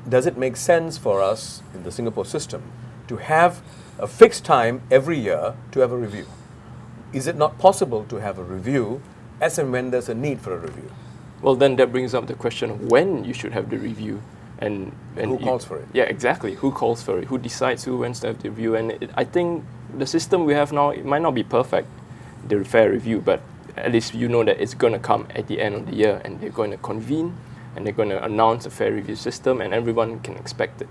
does it make sense for us in the Singapore system to have a fixed time every year to have a review? Is it not possible to have a review as and when there's a need for a review? Well, then that brings up the question of when you should have the review. And who calls for it? Yeah, exactly. Who calls for it? Who decides who wants to have the review? And I think the system we have now, it might not be perfect, the fair review, but at least you know that it's going to come at the end of the year and they're going to convene and they're going to announce a fair review system and everyone can expect it.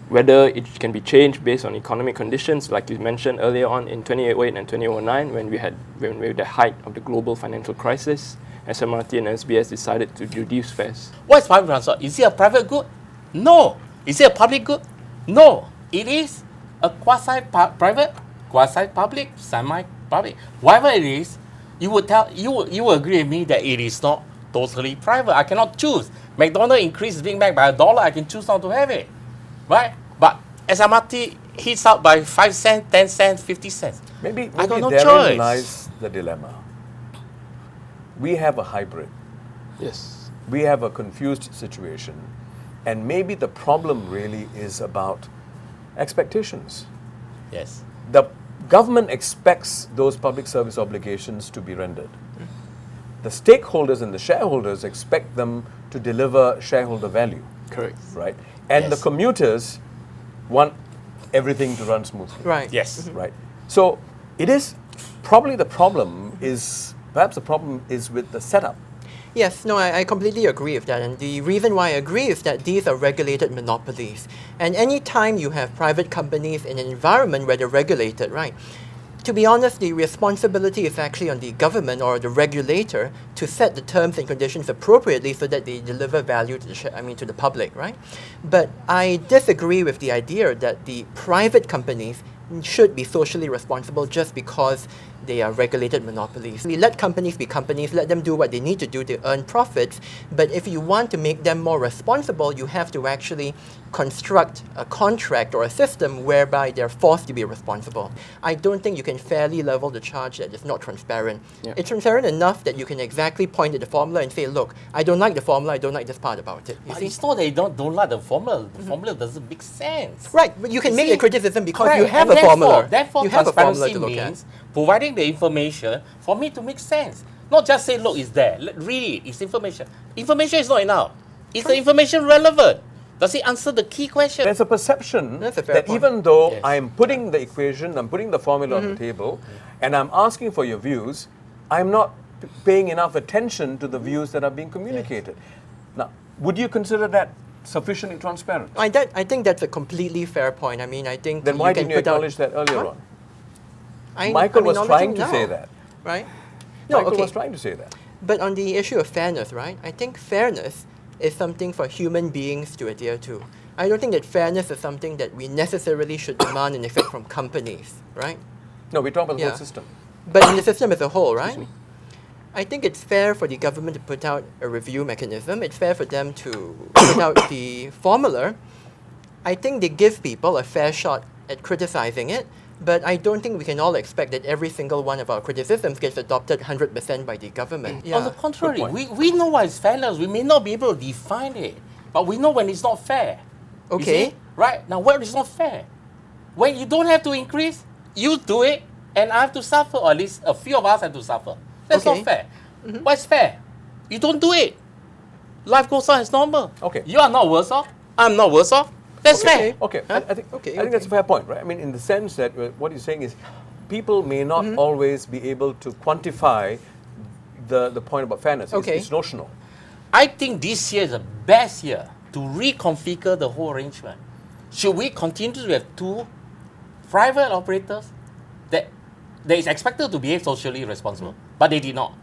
Whether it can be changed based on economic conditions, like you mentioned earlier on in 2008 and 2009 when we had the height of the global financial crisis, SMRT and SBS decided to reduce fares. What is public transport? Is it a private good? No. Is it a public good? No. It is a quasi-private, quasi-public, semi-public. Whatever it is, you will agree with me that it is not totally private. I cannot choose. McDonald's increased Big Mac by $1, I can choose not to have it. Right? But SMRT hits out by 5 cents, 10 cents, 50 cents. Maybe I got no therein choice. lies the dilemma. We have a hybrid. Yes. We have a confused situation. And maybe the problem really is about expectations. Yes. The government expects those public service obligations to be rendered. The stakeholders and the shareholders expect them to deliver shareholder value. Correct. Right? And Yes. the commuters want everything to run smoothly. Right. Yes. Right? So it is probably perhaps the problem is with the setup. Yes, no, I completely agree with that. And the reason why I agree is that these are regulated monopolies. And any time you have private companies in an environment where they're regulated, right? To be honest, the responsibility is actually on the government or the regulator to set the terms and conditions appropriately so that they deliver value to to the public, right? But I disagree with the idea that the private companies should be socially responsible just because they are regulated monopolies. We let companies be companies, let them do what they need to do to earn profits, but if you want to make them more responsible, you have to actually construct a contract or a system whereby they're forced to be responsible. I don't think you can fairly level the charge that it's not transparent. Yeah. It's transparent enough that you can exactly point at the formula and say, look, I don't like the formula, I don't like this part about it. You But see? it's not that you don't like the formula. The formula doesn't make sense. Right, but you can You make see? a criticism because Correct. you have And a formula. Therefore, You have a formula transparency to look at. means providing the information for me to make sense. Not just say, look, it's there. Read it. It's information. Information is not enough. Is the information relevant? Does it answer the key question? There's a perception That's a fair that point. even though Yes. I'm putting the equation, I'm putting the formula on the table, and I'm asking for your views, I'm not paying enough attention to the views that are being communicated. Now, would you consider that sufficiently transparent? I think that's a completely fair point. I mean, I think Then why you can didn't you put out- acknowledge that earlier Huh? on? I'm Michael was trying acknowledging to say now, that. right? Michael was trying to say that. But on the issue of fairness, right? I think fairness is something for human beings to adhere to. I don't think that fairness is something that we necessarily should demand and expect from companies, right? No, we talk about the Yeah. whole system. But in the system as a whole, right? I think it's fair for the government to put out a review mechanism. It's fair for them to put out the formula. I think they give people a fair shot at criticizing it, but I don't think we can all expect that every single one of our criticisms gets adopted 100% by the government. On the contrary, Good point. we know what is fairness. We may not be able to define it, but we know when it's not fair. You Okay. see? Right? Now, where is not fair? When you don't have to increase, you do it, and I have to suffer, or at least a few of us have to suffer. That's Okay. not fair. What's fair? You don't do it. Life goes on as normal. Okay. You are not worse off. I'm not worse off. That's fair. Okay, Huh? I think Okay, I think that's a fair point, right? I mean, in the sense that what you're saying is, people may not always be able to quantify the point about fairness. Okay. It's notional. I think this year is the best year to reconfigure the whole arrangement. Should we continue to have two private operators that is expected to behave socially responsible, but they did not?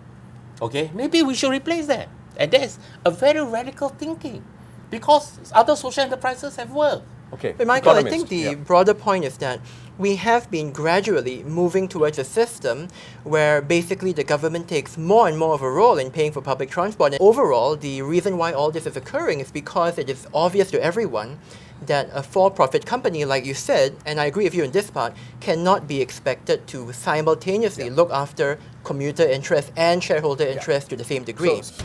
Okay, maybe we should replace that. And that's a very radical thinking, because other social enterprises have worked. Okay. But Michael, I Economist, think the yeah. broader point is that we have been gradually moving towards a system where basically the government takes more and more of a role in paying for public transport. And overall, the reason why all this is occurring is because it is obvious to everyone that a for-profit company, like you said, and I agree with you in this part, cannot be expected to simultaneously look after commuter interests and shareholder interests to the same degree. So,